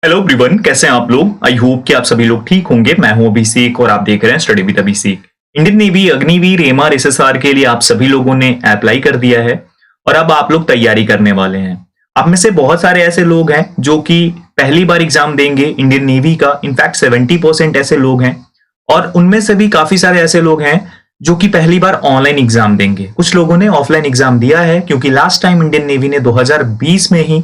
Hello everyone, कैसे हैं आप लोग। आई होप कि आप सभी लोग ठीक होंगे। मैं हूं अभिषेक और आप देख रहे हैं study with Abhishek. Indian navy Agniveer MR SSR के लिए आप सभी लोगों ने अप्लाई कर दिया है और अब आप लोग तैयारी करने वाले हैं। आप में से बहुत सारे ऐसे लोग हैं जो कि पहली बार एग्जाम देंगे इंडियन नेवी का। इनफैक्ट 70% ऐसे लोग हैं और उनमें से भी काफी सारे ऐसे लोग हैं जो कि पहली बार ऑनलाइन एग्जाम देंगे। कुछ लोगों ने ऑफलाइन एग्जाम दिया है क्योंकि लास्ट टाइम इंडियन नेवी ने 2020 में ही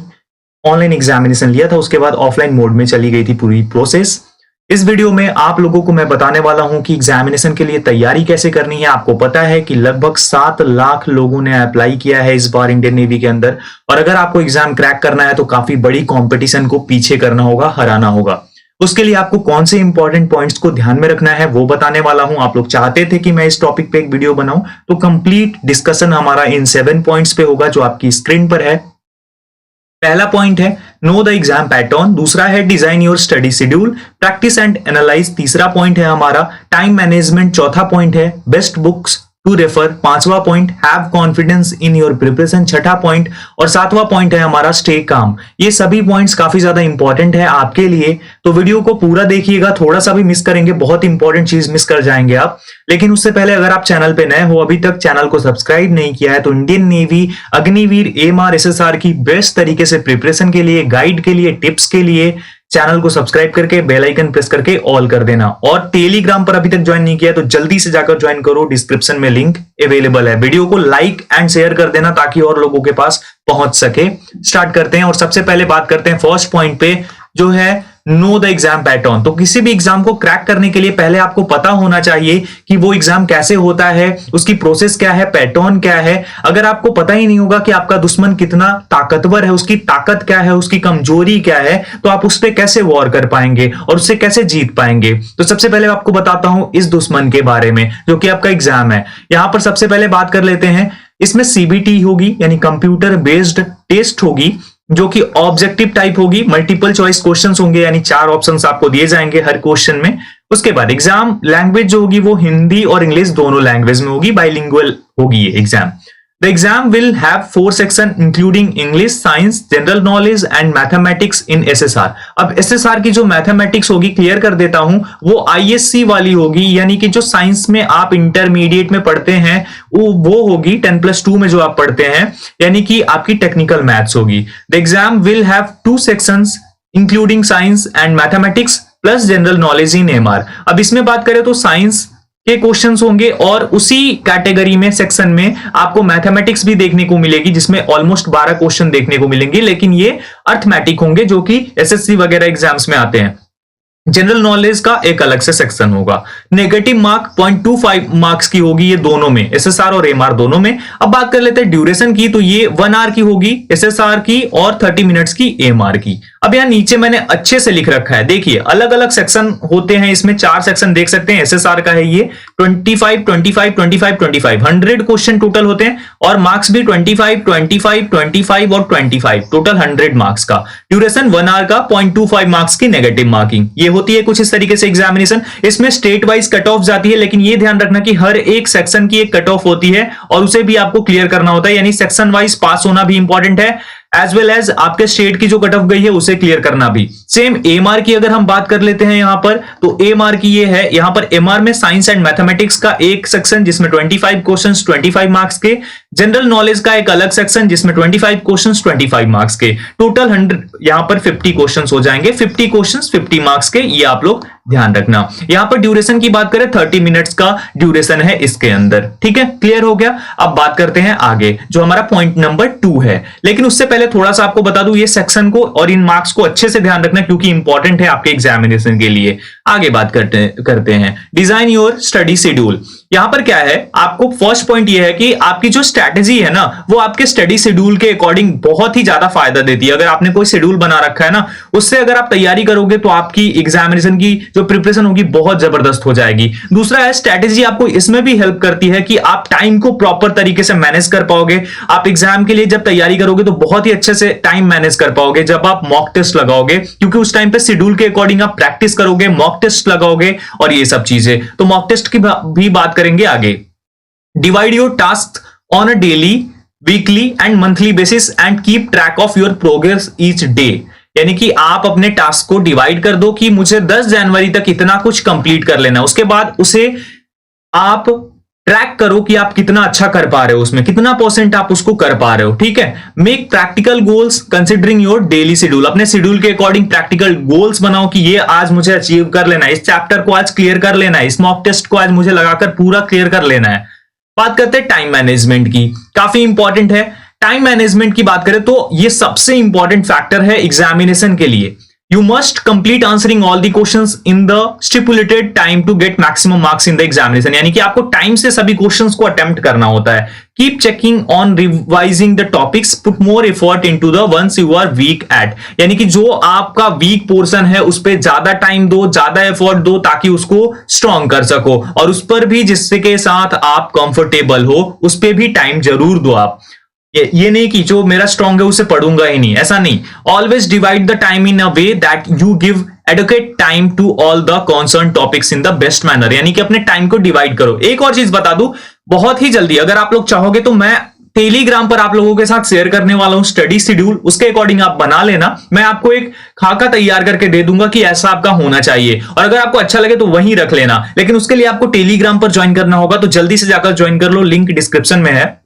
ऑनलाइन एग्जामिनेशन लिया था, उसके बाद ऑफलाइन मोड में चली गई थी पूरी प्रोसेस। इस वीडियो में आप लोगों को मैं बताने वाला हूं कि एग्जामिनेशन के लिए तैयारी कैसे करनी है। आपको पता है कि लगभग 7 लाख लोगों ने अप्लाई किया है इस बार इंडियन नेवी के अंदर, और अगर आपको एग्जाम क्रैक करना है तो काफी बड़ी कंपटीशन को पीछे करना होगा, हराना होगा। उसके लिए आपको कौन से इंपॉर्टेंट पॉइंट्स को ध्यान में रखना है वो बताने वाला हूं। आप लोग चाहते थे कि मैं इस टॉपिक पे एक वीडियो बनाऊं, तो कंप्लीट डिस्कशन हमारा इन 7 पॉइंट्स पे होगा जो आपकी स्क्रीन पर है। पहला पॉइंट है नो द एग्जाम पैटर्न, दूसरा है design your study schedule, practice and analyse, तीसरा पॉइंट है हमारा टाइम मैनेजमेंट, चौथा पॉइंट है बेस्ट बुक्स टू रेफर, पांचवा point have confidence in your preparation, छठा पॉइंट और सातवां पॉइंट है हमारा स्टे काम। ये सभी पॉइंट्स काफी ज्यादा इंपॉर्टेंट है आपके लिए, तो वीडियो को पूरा देखिएगा। थोड़ा सा भी मिस करेंगे, बहुत इंपॉर्टेंट चीज मिस कर जाएंगे आप। लेकिन उससे पहले अगर आप चैनल पे नए हो, अभी तक चैनल को सब्सक्राइब नहीं किया है, तो Indian navy Agniveer MR SSR की बेस्ट तरीके से प्रिपरेशन के लिए, गाइड के लिए, टिप्स के लिए चैनल को सब्सक्राइब करके बेल आइकन प्रेस करके ऑल कर देना। और टेलीग्राम पर अभी तक ज्वाइन नहीं किया तो जल्दी से जाकर ज्वाइन करो, डिस्क्रिप्शन में लिंक अवेलेबल है। वीडियो को लाइक एंड शेयर कर देना ताकि और लोगों के पास पहुंच सके। स्टार्ट करते हैं और सबसे पहले बात करते हैं फर्स्ट पॉइंट पे, जो है नो द एग्जाम पैटर्न। तो किसी भी एग्जाम को क्रैक करने के लिए पहले आपको पता होना चाहिए कि वो एग्जाम कैसे होता है, उसकी प्रोसेस क्या है, पैटर्न क्या है। अगर आपको पता ही नहीं होगा कि आपका दुश्मन कितना ताकतवर है, उसकी ताकत क्या है, उसकी कमजोरी क्या है, तो आप उस पर कैसे वॉर कर पाएंगे और उससे कैसे जीत पाएंगे। तो सबसे पहले आपको बताता हूं इस दुश्मन के बारे में जो कि आपका एग्जाम है। यहां पर सबसे पहले बात कर लेते हैं, इसमें सीबीटी होगी यानी कंप्यूटर बेस्ड टेस्ट होगी जो कि ऑब्जेक्टिव टाइप होगी। मल्टीपल चॉइस क्वेश्चंस होंगे यानी 4 ऑप्शंस आपको दिए जाएंगे हर क्वेश्चन में। उसके बाद एग्जाम लैंग्वेज जो होगी वो हिंदी और इंग्लिश दोनों लैंग्वेज में होगी, बाइलिंगुअल होगी ये exam. The exam will have 4 sections including English, Science, General Knowledge and Mathematics in SSR। अब SSR की जो मैथमेटिक्स होगी, क्लियर कर देता हूं, वो ISC वाली होगी, यानी कि जो साइंस में आप इंटरमीडिएट में पढ़ते हैं वो होगी 10+2 में जो आप पढ़ते हैं, यानी कि आपकी टेक्निकल मैथ्स होगी। The exam will have 2 sections including Science and Mathematics plus General Knowledge in MR। अब इसमें बात करें तो साइंस के क्वेश्चंस होंगे और उसी कैटेगरी में सेक्शन में आपको मैथमेटिक्स भी देखने को मिलेगी जिसमें ऑलमोस्ट 12 क्वेश्चन देखने को मिलेंगे, लेकिन ये अर्थमेटिक होंगे जो कि एसएससी वगैरह एग्जाम्स में आते हैं। जनरल नॉलेज का एक अलग से सेक्शन होगा। नेगेटिव मार्क 0.25 मार्क्स की होगी ये दोनों में, एसएसआर और एमआर दोनों में। अब बात कर लेते हैं ड्यूरेशन की, तो ये 1 आवर की होगी एसएसआर की और 30 मिनट्स की एमआर की। अब यहाँ नीचे मैंने अच्छे से लिख रखा है, देखिए अलग अलग सेक्शन होते हैं, इसमें 4 सेक्शन देख सकते हैं। एसएसआर का है ये 25, 25, 25, 25, 100 क्वेश्चन टोटल होते हैं और मार्क्स भी 25, 25, 25 और 25, टोटल 100 मार्क्स का। ड्यूरेशन 1 आवर का, 0.25 मार्क्स की नेगेटिव मार्किंग ये होती है कुछ इस तरीके से एग्जामिनेशन। इसमें स्टेट वाइज कट ऑफ जाती है, लेकिन ये ध्यान रखना कि हर एक सेक्शन की एक कट ऑफ होती है और उसे भी आपको क्लियर करना होता है, यानी सेक्शन वाइज पास होना भी इंपॉर्टेंट है, एज वेल एज आपके स्टेट की जो कट ऑफ गई है उसे क्लियर करना भी। सेम एमआर की अगर हम बात कर लेते हैं यहां पर, तो एमआर की ये है, यहां पर एमआर में साइंस एंड मैथमेटिक्स का एक सेक्शन जिसमें 25 क्वेश्चंस 25 मार्क्स के, जनरल नॉलेज का एक अलग सेक्शन जिसमें 25 क्वेश्चंस 25 मार्क्स के, टोटल 100 यहां पर 50 क्वेश्चंस हो जाएंगे, 50 क्वेश्चंस 50 मार्क्स के, ये आप लोग ध्यान रखना। यहां पर ड्यूरेशन की बात करें 30 मिनट्स का ड्यूरेशन है इसके अंदर, ठीक है, क्लियर हो गया। अब बात करते हैं आगे जो हमारा पॉइंट नंबर 2 है, लेकिन उससे पहले थोड़ा सा आपको बता दूं ये सेक्शन को और इन मार्क्स को अच्छे से ध्यान रखना क्योंकि इंपॉर्टेंट है आपके एग्जामिनेशन के लिए। आगे बात करते हैं डिजाइन योर स्टडी शेड्यूल। यहां पर क्या है, आपको फर्स्ट पॉइंट ये है कि आपकी जो स्ट्रैटेजी है ना वो आपके स्टडी शेड्यूल के अकॉर्डिंग बहुत ही ज्यादा फायदा देती है। अगर आपने कोई शेड्यूल बना रखा है ना, उससे अगर आप तैयारी करोगे तो आपकी एग्जामिनेशन की जो प्रिपरेशन होगी बहुत जबरदस्त हो जाएगी। दूसरा है स्ट्रैटेजी आपको इसमें भी हेल्प करती है कि आप टाइम को प्रॉपर तरीके से मैनेज कर पाओगे। आप एग्जाम के लिए जब तैयारी करोगे तो बहुत ही अच्छे से टाइम मैनेज कर पाओगे जब आप मॉक टेस्ट लगाओगे, क्योंकि उस टाइम पे शेड्यूल के अकॉर्डिंग आप प्रैक्टिस करोगे, मॉक टेस्ट लगाओगे और ये सब चीजें। तो मॉक टेस्ट की भी बात करेंगे आगे। Divide your task on a daily, weekly and monthly basis and keep track of your progress each day. यानी कि आप अपने टास्क को डिवाइड कर दो कि मुझे 10 जनवरी तक इतना कुछ कंप्लीट कर लेना है, उसके बाद उसे आप ट्रैक करो कि आप कितना अच्छा कर पा रहे हो, उसमें कितना परसेंट आप उसको कर पा रहे हो। ठीक है, make practical goals considering your daily schedule. अपने शेड्यूल के अकॉर्डिंग प्रैक्टिकल गोल्स बनाओ कि ये आज मुझे अचीव कर लेना है, इस चैप्टर को आज क्लियर कर लेना है, इस मॉक टेस्ट को आज मुझे लगाकर पूरा क्लियर कर लेना है। बात करते हैं टाइम मैनेजमेंट की, काफी इंपॉर्टेंट है। टाइम मैनेजमेंट की बात करें तो ये सबसे इंपॉर्टेंट फैक्टर है एग्जामिनेशन के लिए। You must complete answering all the questions in the stipulated time to get maximum marks in the examination। यानी कि आपको टाइम से सभी क्वेश्चंस को अटेम्प्ट करना होता है। Keep checking on revising the topics, put more effort into the ones you are weak at। यानी कि जो आपका वीक पोर्शन है उस पर ज्यादा टाइम दो, ज्यादा एफर्ट दो ताकि उसको स्ट्रॉन्ग कर सको, और उस पर भी जिससे के साथ आप कंफर्टेबल हो उस पर भी टाइम जरूर दो आप। ये नहीं कि जो मेरा स्ट्रॉन्ग है उसे पढ़ूंगा ही नहीं, ऐसा नहीं। Always divide the time in a way that you give educate time to all the concern topics in the best manner. यानी कि अपने टाइम को डिवाइड करो। एक और चीज बता दूं बहुत ही जल्दी, अगर आप लोग चाहोगे तो मैं टेलीग्राम पर आप लोगों के साथ शेयर करने वाला हूं स्टडी शेड्यूल, उसके अकॉर्डिंग आप बना लेना। मैं आपको एक खाका तैयार करके दे दूंगा कि ऐसा आपका होना चाहिए, और अगर आपको अच्छा लगे तो वहीं रख लेना, लेकिन उसके लिए आपको टेलीग्राम पर ज्वाइन करना होगा, तो जल्दी से जाकर ज्वाइन कर लो, लिंक डिस्क्रिप्शन में है।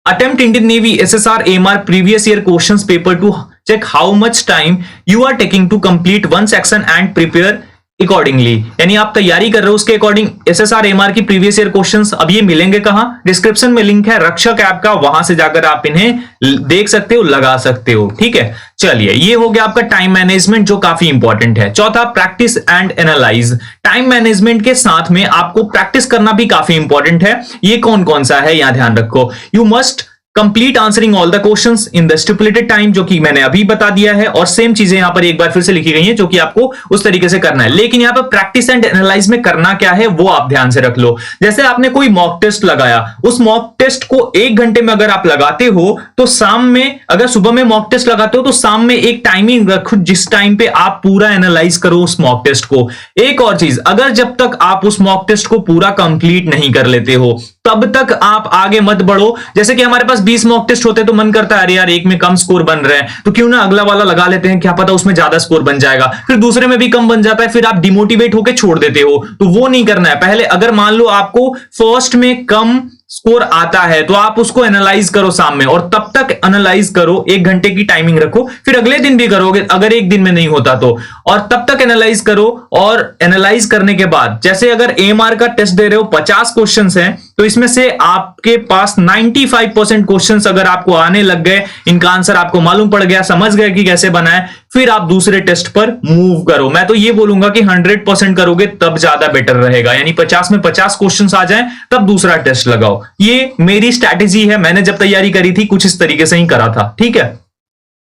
Attempt Indian Navy SSR AMR previous year questions paper to check how much time you are taking to complete one section and prepare accordingly। यानी आप तैयारी कर रहे हो उसके अकॉर्डिंग SSR AMR की प्रीवियस ईयर क्वेश्चंस। अब ये मिलेंगे कहां? डिस्क्रिप्शन में लिंक है रक्षक ऐप का, वहां से जाकर आप इन्हें देख सकते हो, लगा सकते हो। ठीक है, चलिए ये हो गया आपका टाइम मैनेजमेंट जो काफी इंपॉर्टेंट है। चौथा, practice and analyse. Time management के साथ में आपको प्रैक्टिस करना भी काफी इंपॉर्टेंट है। ये कौन कौन सा है यहां ध्यान रखो। You must complete answering all the questions in the stipulated time, जो कि मैंने अभी बता दिया है, और सेम चीजें यहां पर एक बार फिर से लिखी गई हैं जो कि आपको उस तरीके से करना है। लेकिन यहां पर प्रैक्टिस एंड एनालाइज में करना क्या है वो आप ध्यान से रख लो। जैसे आपने कोई मॉक टेस्ट लगाया, उस मॉक टेस्ट को 1 घंटे में अगर आप लगाते हो तो शाम में, अगर सुबह में मॉक टेस्ट लगाते हो तो शाम में एक टाइमिंग रखो जिस टाइम पे आप पूरा एनालाइज करो उस मॉक टेस्ट को। एक और चीज, अगर जब तक आप उस मॉक टेस्ट को पूरा कंप्लीट नहीं कर लेते हो तब तक आप आगे मत बढ़ो। जैसे कि हमारे पास 20 मॉक टेस्ट होते हैं तो मन करता है अरे यार एक में कम स्कोर बन रहे हैं तो क्यों ना अगला वाला लगा लेते हैं, क्या पता उसमें ज्यादा स्कोर बन जाएगा, फिर दूसरे में भी कम बन जाता है, फिर आप डिमोटिवेट होकर छोड़ देते हो। तो वो नहीं करना है। पहले अगर मान लो आपको फर्स्ट में कम स्कोर आता है तो आप उसको एनालाइज करो शाम में, और तब तक एनालाइज करो, 1 घंटे की टाइमिंग रखो, फिर अगले दिन भी करोगे अगर एक दिन में नहीं होता तो, और तब तक एनालाइज करो। और एनालाइज करने के बाद जैसे अगर एएमआर का टेस्ट दे रहे हो 50 क्वेश्चंस हैं तो इसमें से आपके पास 95% क्वेश्चंस अगर आपको आने लग गए, इनका आंसर आपको मालूम पड़ गया, समझ गए कि कैसे बना है, फिर आप दूसरे टेस्ट पर मूव करो। मैं तो ये बोलूंगा कि 100% करोगे तब ज्यादा बेटर रहेगा, यानी 50 में 50 क्वेश्चंस आ जाएं तब दूसरा टेस्ट लगाओ। ये मेरी स्ट्रैटेजी है, मैंने जब तैयारी करी थी कुछ इस तरीके से ही करा था। ठीक है,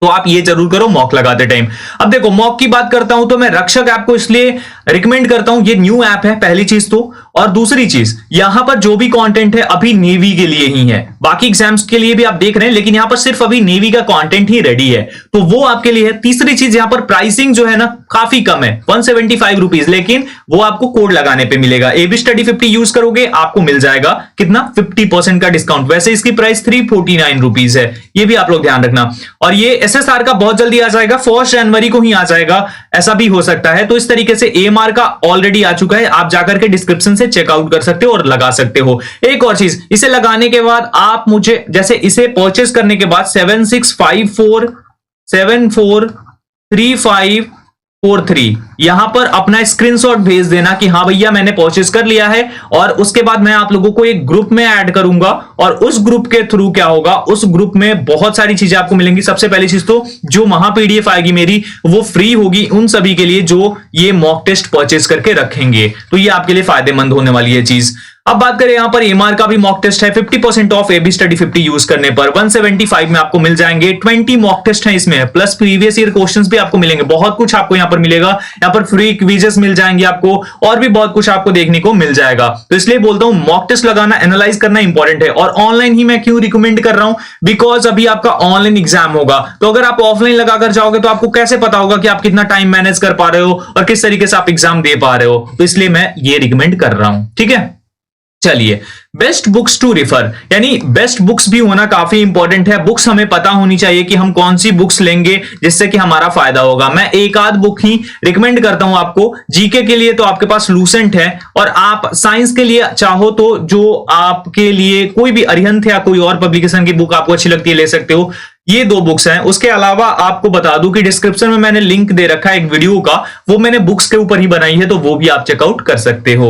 तो आप ये जरूर करो मॉक लगाते टाइम। अब देखो मॉक की बात करता हूं तो मैं रक्षक ऐप को इसलिए रिकमेंड करता हूं, ये न्यू ऐप है पहली चीज तो, और दूसरी चीज यहां पर जो भी कंटेंट है अभी नेवी के लिए ही है, बाकी एग्जाम्स के लिए भी आप देख रहे हैं लेकिन यहां पर सिर्फ अभी नेवी का कंटेंट ही रेडी है तो वो आपके लिए है। तीसरी चीज यहां पर प्राइसिंग जो है ना काफी कम है, 175 रुपीज, लेकिन वो आपको कोड लगाने पे मिलेगा। एबी स्टडी 50 यूज करोगे आपको मिल जाएगा कितना, 50% का डिस्काउंट। वैसे इसकी प्राइस 349 रुपीज है, ये भी आप लोग ध्यान रखना। और ये एसएसआर का बहुत जल्दी आ जाएगा, 1 जनवरी को ही आ जाएगा, ऐसा भी हो सकता है। तो इस तरीके से एएमआर का ऑलरेडी आ चुका है, आप जाकर के डिस्क्रिप्शन से चेकआउट कर सकते हो और लगा सकते हो। एक और चीज, इसे लगाने के बाद आप मुझे, जैसे इसे परचेस करने के बाद 7654743543 यहां पर अपना स्क्रीनशॉट भेज देना कि हाँ भैया मैंने परचेस कर लिया है, और उसके बाद मैं आप लोगों को एक ग्रुप में ऐड करूंगा, और उस ग्रुप के थ्रू क्या होगा, उस ग्रुप में बहुत सारी चीजें आपको मिलेंगी। सबसे पहली चीज तो जो महा पीडीएफ आएगी मेरी वो फ्री होगी उन सभी के लिए जो ये मॉक टेस्ट परचेस करके रखेंगे, तो ये आपके लिए फायदेमंद होने वाली है चीज। अब बात करें यहां पर एमआर का भी मॉक टेस्ट है, 50% ऑफ एबी स्टडी 50 यूज करने पर 175 में आपको मिल जाएंगे। 20 मॉक टेस्ट है इसमें, प्लस प्रीवियस ईयर क्वेश्चंस भी आपको मिलेंगे, बहुत कुछ आपको यहां पर मिलेगा। यहां पर फ्री क्विजेस मिल जाएंगे आपको, और भी बहुत कुछ आपको देखने को मिल जाएगा। तो इसलिए बोलता हूं मॉक टेस्ट लगाना, एनालाइज करना इंपॉर्टेंट है। और ऑनलाइन ही मैं क्यों रिकमेंड कर रहा हूं, बिकॉज अभी आपका ऑनलाइन एग्जाम होगा, तो अगर आप ऑफलाइन लगाकर जाओगे तो आपको कैसे पता होगा कि आप कितना टाइम मैनेज कर पा रहे हो और किस तरीके से आप एग्जाम दे पा रहे हो। तो इसलिए मैं ये रिकमेंड कर रहा हूं, ठीक है। चलिए, बेस्ट बुक्स टू रिफर, यानी बेस्ट बुक्स भी होना काफी इंपॉर्टेंट है। बुक्स हमें पता होनी चाहिए कि हम कौन सी बुक्स लेंगे जिससे कि हमारा फायदा होगा। मैं एक आध बुक ही रिकमेंड करता हूं आपको। जीके के लिए तो आपके पास लूसेंट है, और आप साइंस के लिए चाहो तो जो आपके लिए कोई भी अरिहंत या कोई और पब्लिकेशन की बुक आपको अच्छी लगती है ले सकते हो। ये दो बुक्स हैं। उसके अलावा आपको बता दूं कि डिस्क्रिप्शन में मैंने लिंक दे रखा है एक वीडियो का, वो मैंने बुक्स के ऊपर ही बनाई है, तो वो भी आप चेकआउट कर सकते हो।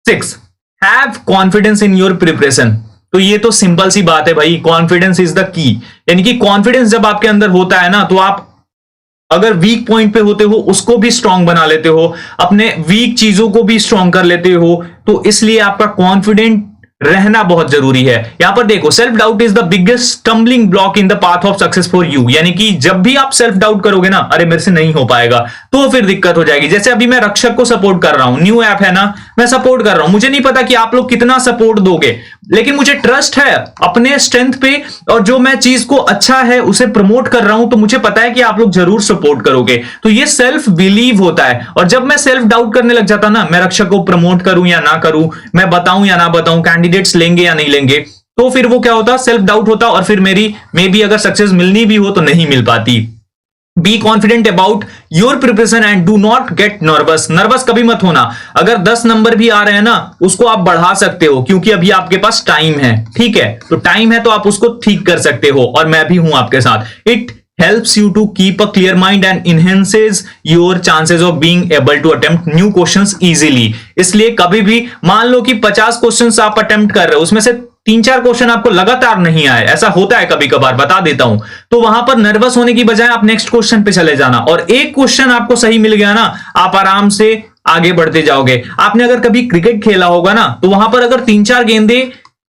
6, have confidence in your preparation. तो ये तो सिंपल सी बात है भाई, कॉन्फिडेंस इज द की। यानी कि कॉन्फिडेंस जब आपके अंदर होता है ना, तो आप अगर वीक पॉइंट पे होते हो उसको भी स्ट्रांग बना लेते हो, अपने वीक चीजों को भी स्ट्रांग कर लेते हो। तो इसलिए आपका कॉन्फिडेंट रहना बहुत जरूरी है। यहां पर देखो, self doubt is the biggest stumbling block in the path of success for you. यानी कि जब भी आप सेल्फ डाउट करोगे ना, अरे मेरे से नहीं हो पाएगा, तो फिर दिक्कत हो जाएगी। जैसे अभी मैं रक्षक को सपोर्ट कर रहा हूं, न्यू ऐप है ना, मैं सपोर्ट कर रहा हूं। मुझे नहीं पता कि आप लोग कितना सपोर्ट दोगे, लेकिन मुझे ट्रस्ट है अपने स्ट्रेंथ पे, और जो मैं चीज को अच्छा है उसे प्रमोट कर रहा हूं, तो मुझे पता है कि आप लोग जरूर सपोर्ट करोगे। तो ये सेल्फ बिलीव होता है। और जब मैं सेल्फ डाउट करने लग जाता ना, मैं रक्षक को प्रमोट करूं या ना करूं, मैं बताऊं या ना बताऊं, कैंडिडेट्स लेंगे या नहीं लेंगे, तो फिर वो क्या होता, सेल्फ डाउट होता, और फिर मेरी मे बी अगर सक्सेस मिलनी भी हो तो नहीं मिल पाती। Be confident about your preparation and do not gate nervous. Nervous कभी मत होना। अगर 10 नंबर भी आ रहे हैं ना, उसको आप बढ़ा सकते हो, क्योंकि अभी आपके पास टाइम है। ठीक है, तो टाइम है तो आप उसको ठीक कर सकते हो, और मैं भी हूं आपके साथ। It helps you to keep a clear mind and enhances your chances of being able to attempt new questions easily। इसलिए कभी भी मान लो कि 50 क्वेश्चंस आप अटेम्प्ट कर रहे हो, उसमें से 3-4 क्वेश्चन आपको लगातार नहीं आए, ऐसा होता है कभी कभार, बता देता हूं। तो वहां पर नर्वस होने की बजाय आप नेक्स्ट क्वेश्चन पे चले जाना, और एक क्वेश्चन आपको सही मिल गया ना, आप आराम से आगे बढ़ते जाओगे। आपने अगर कभी क्रिकेट खेला होगा ना, तो वहां पर अगर 3-4 गेंदे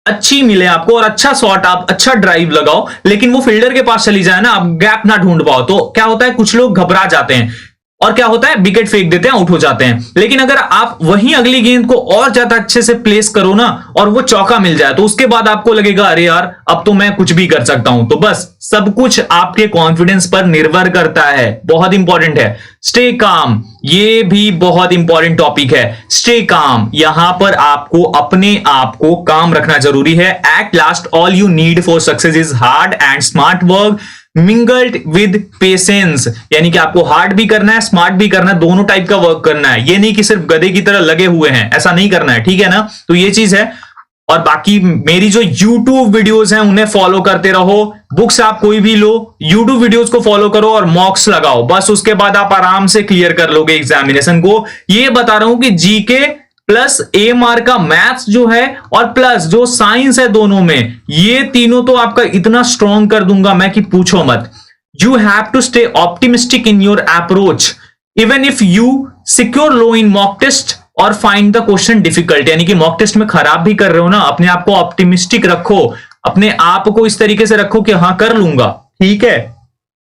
अच्छी मिले आपको और अच्छा शॉट, आप अच्छा ड्राइव लगाओ, लेकिन वो फील्डर के पास चली जाए ना, आप गैप ना ढूंढ पाओ, तो क्या होता है, कुछ लोग घबरा जाते हैं और क्या होता है, विकेट फेंक देते हैं, आउट हो जाते हैं। लेकिन अगर आप वहीं अगली गेंद को और ज्यादा अच्छे से प्लेस करो ना, और वो चौका मिल जाए, तो उसके बाद आपको लगेगा अरे यार अब तो मैं कुछ भी कर सकता हूं। तो बस सब कुछ आपके कॉन्फिडेंस पर निर्भर करता है। बहुत इंपॉर्टेंट है। स्टे काम, ये भी बहुत इंपॉर्टेंट टॉपिक है। स्टे काम, यहां पर आपको अपने आप को काम रखना जरूरी है। At last all you need for success is hard and smart work mingled with patience. यानी कि आपको हार्ड भी करना है, स्मार्ट भी करना है, दोनों टाइप का वर्क करना है। ये नहीं कि सिर्फ गधे की तरह लगे हुए हैं, ऐसा नहीं करना है। ठीक है ना, तो ये चीज है। और बाकी मेरी जो YouTube वीडियोस हैं उन्हें फॉलो करते रहो। बुक्स आप कोई भी लो, YouTube वीडियोस को फॉलो करो और मॉक्स लगाओ, बस उसके बाद आप आराम से क्लियर कर लोगे एग्जामिनेशन को। ये बता रहा हूं कि जीके प्लस AMR का मैथ्स जो है और प्लस जो साइंस है, दोनों में ये तीनों तो आपका इतना स्ट्रॉन्ग कर दूंगा मैं कि पूछो मत। You have to stay optimistic in your approach even if you secure low in mock test और फाइंड द क्वेश्चन डिफिकल्ट। यानी कि मॉक टेस्ट में खराब भी कर रहे हो ना, अपने आप को ऑप्टिमिस्टिक रखो, अपने आप को इस तरीके से रखो कि हाँ कर लूंगा। ठीक है,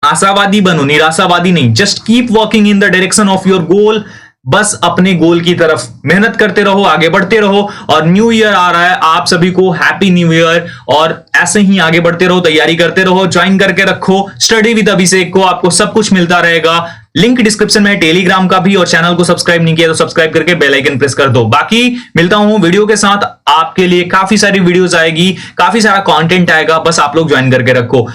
आशावादी बनो, निराशावादी नहीं। Just keep walking in the direction of your goal. बस अपने गोल की तरफ मेहनत करते रहो, आगे बढ़ते रहो। और न्यू ईयर आ रहा है, आप सभी को हैप्पी न्यू ईयर। और ऐसे ही आगे बढ़ते रहो, तैयारी करते रहो, ज्वाइन करके रखो स्टडी विद अभिषेक को, आपको सब कुछ मिलता रहेगा। लिंक डिस्क्रिप्शन में टेलीग्राम का भी, और चैनल को सब्सक्राइब नहीं किया तो सब्सक्राइब करके बेल आइकन प्रेस कर दो। बाकी मिलता हूं वीडियो के साथ, आपके लिए काफी सारी वीडियोस आएगी, काफी सारा कंटेंट आएगा, बस आप लोग ज्वाइन करके रखो।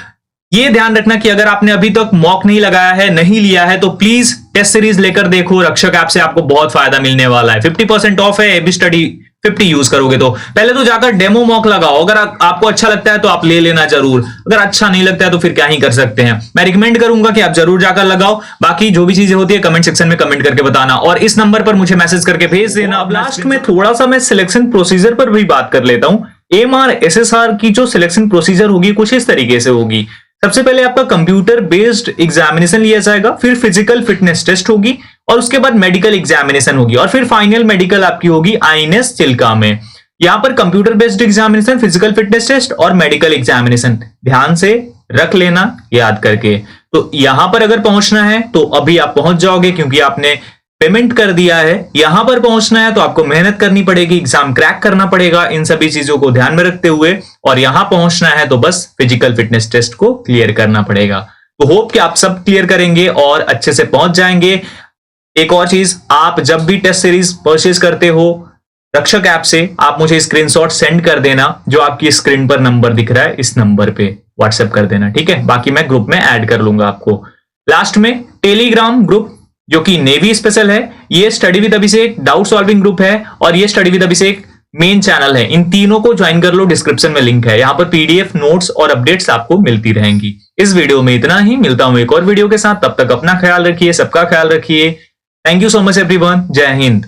ये ध्यान रखना कि अगर आपने अभी तक मॉक नहीं लगाया है, नहीं लिया है, तो प्लीज टेस्ट सीरीज लेकर देखो। रक्षक ऐप से आपको बहुत फायदा मिलने वाला है। 50% ऑफ है, एबी स्टडी 50 यूज करोगे तो। पहले तो जाकर डेमो मॉक लगाओ, अगर आपको अच्छा लगता है तो आप ले लेना जरूर, अगर अच्छा नहीं लगता है तो फिर क्या ही कर सकते हैं। मैं रिकमेंड करूंगा कि आप जरूर जाकर लगाओ। बाकी जो भी चीजें होती है कमेंट सेक्शन में कमेंट करके बताना, और इस नंबर पर मुझे मैसेज करके भेज देना। अब लास्ट में थोड़ा सा मैं सिलेक्शन प्रोसीजर पर भी बात कर लेता हूं। AMR SSR की जो सिलेक्शन प्रोसीजर होगी कुछ इस तरीके से होगी। सबसे पहले आपका कंप्यूटर बेस्ड एग्जामिनेशन लिया जाएगा, फिर फिजिकल फिटनेस टेस्ट होगी, और उसके बाद मेडिकल एग्जामिनेशन होगी, और फिर फाइनल मेडिकल आपकी होगी INS चिल्का में। यहां पर computer based examination, physical fitness test और मेडिकल एग्जामिनेशन ध्यान से रख लेना याद करके। तो यहां पर अगर पहुंचना है तो अभी आप पहुंच जाओगे, क्योंकि आपने पेमेंट कर दिया है। यहां पर पहुंचना है तो आपको मेहनत करनी पड़ेगी, एग्जाम क्रैक करना पड़ेगा, इन सभी चीजों को ध्यान में रखते हुए। और यहां पहुंचना है तो बस फिजिकल फिटनेस टेस्ट को क्लियर करना पड़ेगा। तो होप कि आप सब क्लियर करेंगे और अच्छे से पहुंच जाएंगे। एक और चीज, आप जब भी टेस्ट सीरीज परचेज करते हो रक्षक ऐप से आप मुझे स्क्रीनशॉट सेंड कर देना, जो आपकी स्क्रीन पर नंबर दिख रहा है इस नंबर पे व्हाट्सएप कर देना, ठीक है। बाकी मैं ग्रुप में ऐड कर लूंगा आपको। लास्ट में टेलीग्राम ग्रुप जो कि नेवी स्पेशल है, ये study with Abhishek doubt solving group है और ये study with Abhishek main channel है। इन तीनों को ज्वाइन कर लो, डिस्क्रिप्शन में लिंक है। यहां पर पीडीएफ नोट्स और अपडेट्स आपको मिलती रहेंगी। इस वीडियो में इतना ही, मिलता हूं एक और वीडियो के साथ। तब तक अपना ख्याल रखिए, सबका ख्याल रखिए। Thank you so much everyone. जय हिंद।